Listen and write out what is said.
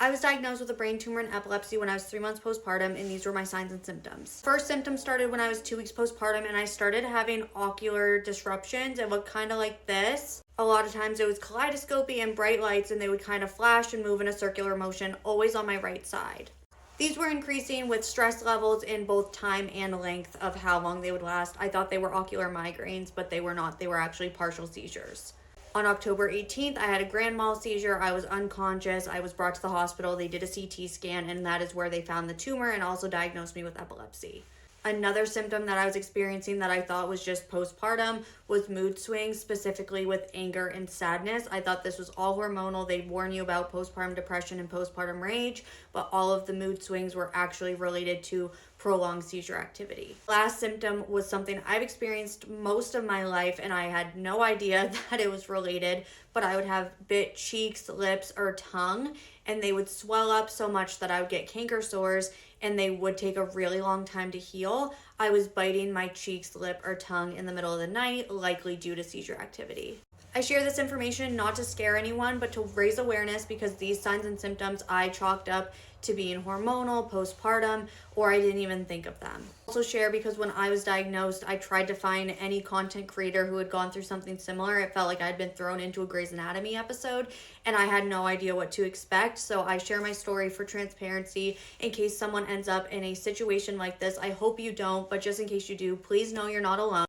I was diagnosed with a brain tumor and epilepsy when I was 3 months postpartum, and these were my signs and symptoms. First symptoms started when I was 2 weeks postpartum, and I started having ocular disruptions. It looked kind of like this. A lot of times it was kaleidoscopy and bright lights, and they would kind of flash and move in a circular motion, always on my right side. These were increasing with stress levels in both time and length of how long they would last. I thought they were ocular migraines, but they were not. They were actually partial seizures. On October 18th, I had a grand mal seizure. I was unconscious. I was brought to the hospital. They did a CT scan, and that is where they found the tumor and also diagnosed me with epilepsy. Another symptom that I was experiencing that I thought was just postpartum was mood swings, specifically with anger and sadness. I thought this was all hormonal. They warn you about postpartum depression and postpartum rage, but all of the mood swings were actually related to prolonged seizure activity. Last symptom was something I've experienced most of my life, and I had no idea that it was related, but I would have bit cheeks, lips, or tongue, and they would swell up so much that I would get canker sores, and they would take a really long time to heal. I was biting my cheeks, lip, or tongue in the middle of the night, likely due to seizure activity. I share this information not to scare anyone, but to raise awareness because these signs and symptoms I chalked up to being hormonal, postpartum, or I didn't even think of them. Also share because when I was diagnosed, I tried to find any content creator who had gone through something similar. It felt like I'd been thrown into a Grey's Anatomy episode and I had no idea what to expect. So I share my story for transparency in case someone ends up in a situation like this. I hope you don't, but just in case you do, please know you're not alone.